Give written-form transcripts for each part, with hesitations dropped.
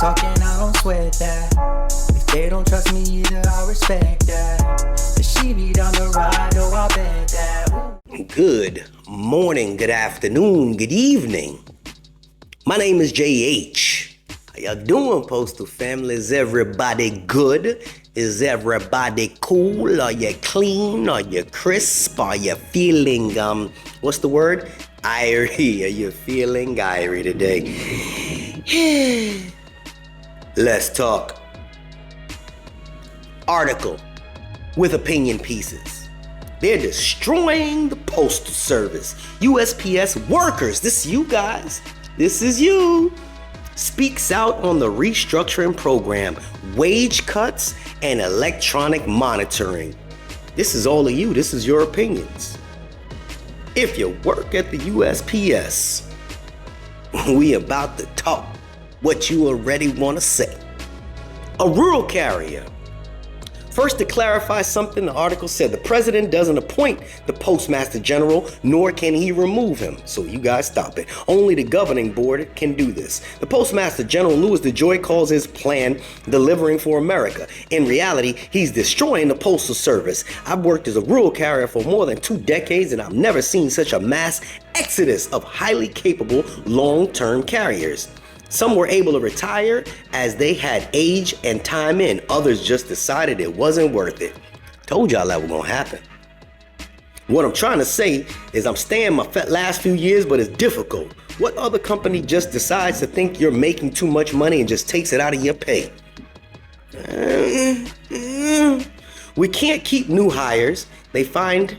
talking, I don't sweat that. If they don't trust me either, I respect that. But she be down the ride, oh, I bet that. Ooh. Good morning, good afternoon, good evening. My name is JH. How y'all doing, Postal family? Is everybody good? Is everybody cool? Are you clean? Are you crisp? Are you feeling, what's the word? Irie. Are you feeling irie today? Let's talk. Article with opinion pieces. They're destroying the Postal Service. USPS workers, this is you guys. This is you. Speaks out on the restructuring program, wage cuts, and electronic monitoring. This is all of you. This is your opinions. If you work at the USPS, we about to talk what you already want to say. A rural carrier. First, to clarify something, the article said the president doesn't appoint the postmaster general, nor can he remove him. So you guys stop it. Only the governing board can do this. The postmaster general, Louis DeJoy, calls his plan delivering for America. In reality, he's destroying the postal service. I've worked as a rural carrier for more than 2 decades, and I've never seen such a mass exodus of highly capable long-term carriers. Some were able to retire as they had age and time in. Others just decided it wasn't worth it. Told y'all that was gonna happen. What I'm trying to say is I'm staying my last few years, but it's difficult. What other company just decides to think you're making too much money and just takes it out of your pay? We can't keep new hires. They find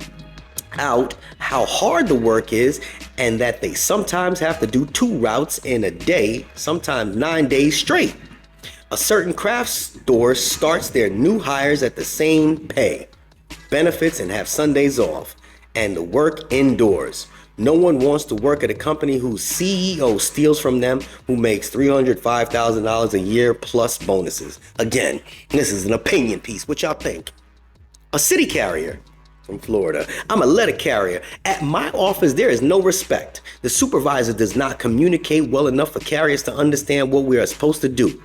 out how hard the work is and that they sometimes have to do 2 routes in a day, sometimes 9 days straight. A certain craft store starts their new hires at the same pay, benefits, and have Sundays off, and the work indoors. No one wants to work at a company whose CEO steals from them, who makes $305,000 a year plus bonuses. Again, this is an opinion piece. What y'all think? A city carrier from Florida. I'm a letter carrier. At my office, there is no respect. The supervisor does not communicate well enough for carriers to understand what we are supposed to do.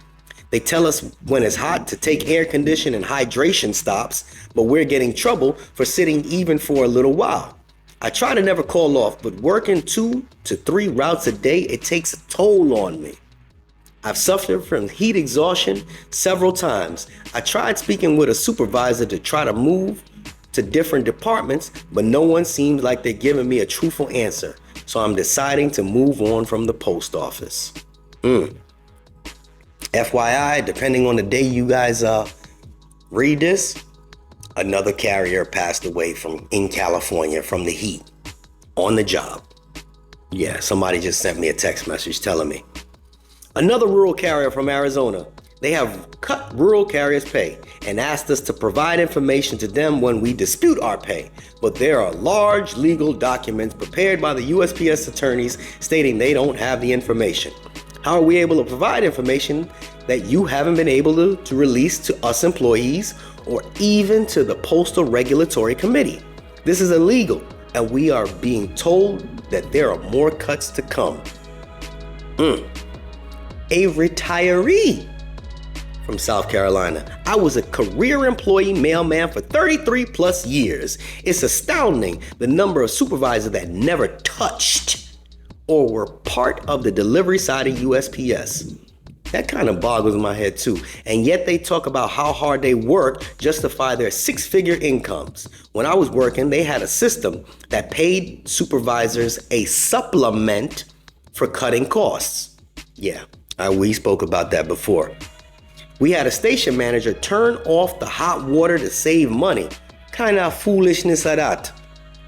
They tell us when it's hot to take air condition and hydration stops, but we're getting trouble for sitting even for a little while. I try to never call off, but working 2 to 3 routes a day, it takes a toll on me. I've suffered from heat exhaustion several times. I tried speaking with a supervisor to try to move to different departments, but no one seems like they're giving me a truthful answer. So I'm deciding to move on from the post office. FYI, depending on the day you guys read this, another carrier passed away in California from the heat on the job. Yeah, somebody just sent me a text message telling me. Another rural carrier from Arizona. They have cut rural carriers' pay and asked us to provide information to them when we dispute our pay. But there are large legal documents prepared by the USPS attorneys stating they don't have the information. How are we able to provide information that you haven't been able to release to us employees or even to the Postal Regulatory Committee? This is illegal, and we are being told that there are more cuts to come. A retiree from South Carolina. I was a career employee mailman for 33 plus years. It's astounding the number of supervisors that never touched or were part of the delivery side of USPS. That kind of boggles my head too. And yet they talk about how hard they work, justify their 6-figure incomes. When I was working, they had a system that paid supervisors a supplement for cutting costs. Yeah, we spoke about that before. We had a station manager turn off the hot water to save money. Kind of foolishness are that.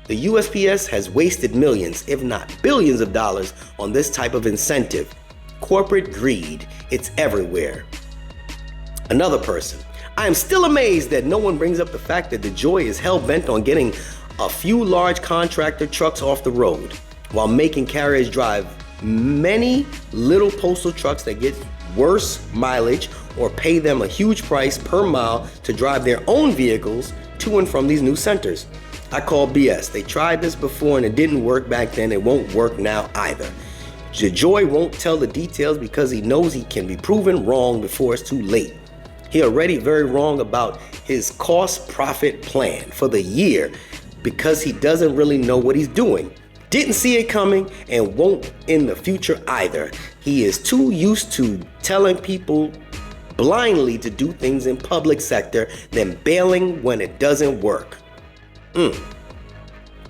The USPS has wasted millions, if not billions of dollars on this type of incentive. Corporate greed, it's everywhere. Another person. I am still amazed that no one brings up the fact that DeJoy is hell-bent on getting a few large contractor trucks off the road, while making carriers drive many little postal trucks that get worse mileage or pay them a huge price per mile to drive their own vehicles to and from these new centers. I call BS. They tried this before and it didn't work back then. It won't work now either. DeJoy won't tell the details because he knows he can be proven wrong before it's too late. He already very wrong about his cost profit plan for the year because he doesn't really know what he's doing. Didn't see it coming and won't in the future either. He is too used to telling people blindly to do things in public sector than bailing when it doesn't work.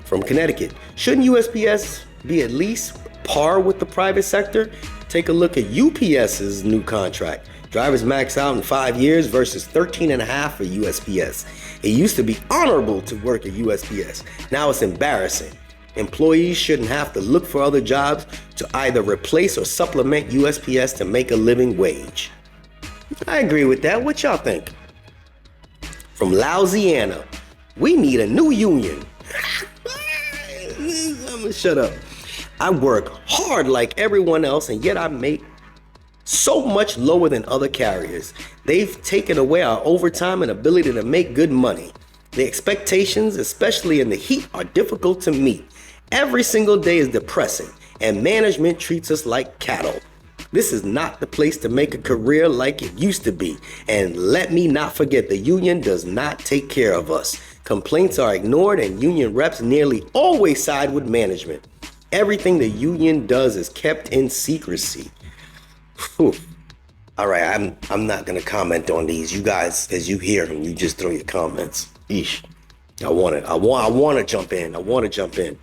From Connecticut, shouldn't USPS be at least par with the private sector? Take a look at UPS's new contract. Drivers max out in 5 years versus 13 and a half for USPS. It used to be honorable to work at USPS. Now it's embarrassing. Employees shouldn't have to look for other jobs to either replace or supplement USPS to make a living wage. I agree with that. What y'all think? From Louisiana, we need a new union. I'm gonna shut up. I work hard like everyone else, and yet I make so much lower than other carriers. They've taken away our overtime and ability to make good money. The expectations, especially in the heat, are difficult to meet. Every single day is depressing, and management treats us like cattle. This is not the place to make a career like it used to be. And let me not forget, the union does not take care of us. Complaints are ignored, and union reps nearly always side with management. Everything the union does is kept in secrecy. Whew. All right, I'm not gonna comment on these. You guys, as you hear them, you just throw your comments. Eesh. I want to jump in.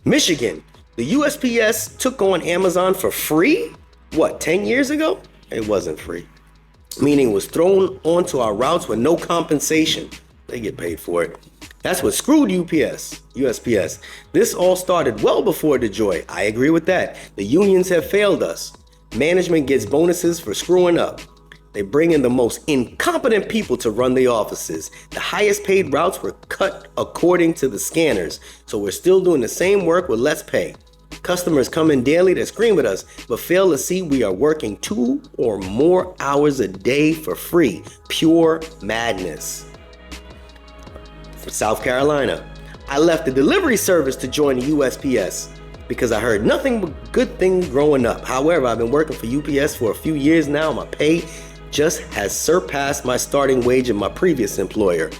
Michigan, the USPS took on Amazon for free? What, 10 years ago? It wasn't free. Meaning it was thrown onto our routes with no compensation. They get paid for it. That's what screwed USPS. This all started well before DeJoy. I agree with that. The unions have failed us. Management gets bonuses for screwing up. They bring in the most incompetent people to run the offices. The highest paid routes were cut according to the scanners, so we're still doing the same work with less pay. Customers come in daily to scream at us, but fail to see we are working 2 or more hours a day for free. Pure madness. For South Carolina, I left the delivery service to join the USPS because I heard nothing but good things growing up. However, I've been working for UPS for a few years now. My pay just has surpassed my starting wage in my previous employer.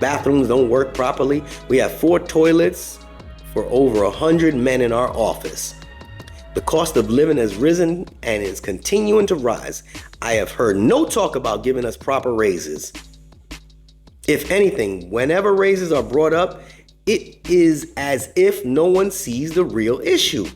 Bathrooms don't work properly. We have 4 toilets for over 100 men in our office. The cost of living has risen and is continuing to rise. I have heard no talk about giving us proper raises. If anything, whenever raises are brought up, it is as if no one sees the real issue.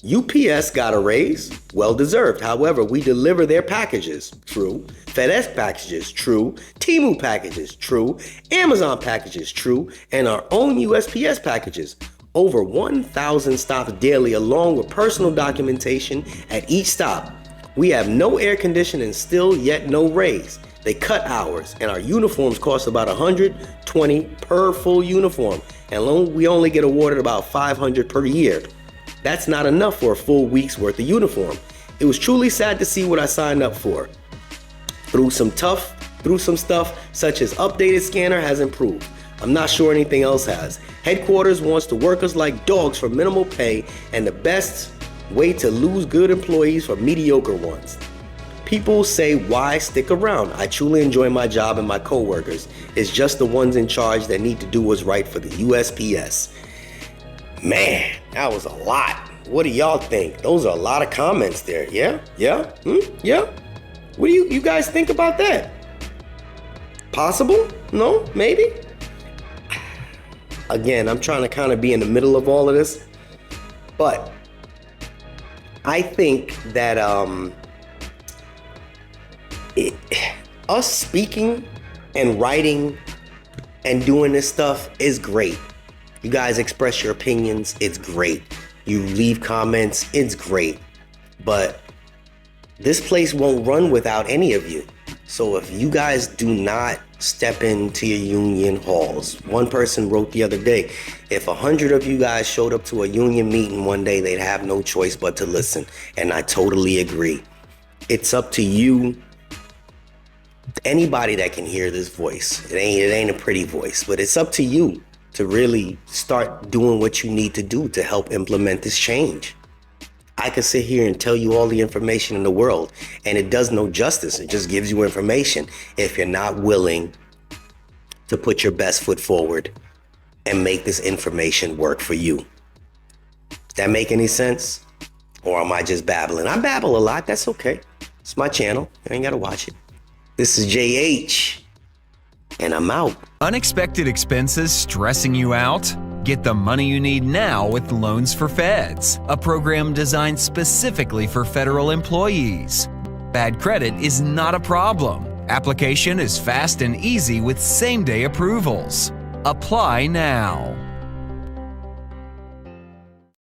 UPS got a raise, well deserved. However, we deliver their packages, true. FedEx packages, true. Temu packages, true. Amazon packages, true. And our own USPS packages. Over 1,000 stops daily along with personal documentation at each stop. We have no air conditioning still, yet no raise. They cut hours, and our uniforms cost about $120 per full uniform, and we only get awarded about $500 per year. That's not enough for a full week's worth of uniform. It was truly sad to see what I signed up for. Through some stuff, such as updated scanner has improved. I'm not sure anything else has. Headquarters wants to work us like dogs for minimal pay, and the best way to lose good employees for mediocre ones. People say, why stick around? I truly enjoy my job and my coworkers. It's just the ones in charge that need to do what's right for the USPS. Man, that was a lot. What do y'all think? Those are a lot of comments there. Yeah? Yeah? Yeah? What do you guys think about that? Possible? No? Maybe? Again, I'm trying to kind of be in the middle of all of this. But I think that us speaking and writing and doing this stuff is great. You guys express your opinions, it's great. You leave comments, it's great. But this place won't run without any of you. So if you guys do not step into your union halls, one person wrote the other day, if 100 of you guys showed up to a union meeting one day, they'd have no choice but to listen. And I totally agree. It's up to you. Anybody that can hear this voice, it ain't a pretty voice, but it's up to you to really start doing what you need to do to help implement this change. I could sit here and tell you all the information in the world, and it does no justice. It just gives you information if you're not willing to put your best foot forward and make this information work for you. Does that make any sense? Or am I just babbling? I babble a lot. That's okay. It's my channel. You ain't got to watch it. This is JH, and I'm out. Unexpected expenses stressing you out? Get the money you need now with Loans for Feds, a program designed specifically for federal employees. Bad credit is not a problem. Application is fast and easy with same-day approvals. Apply now.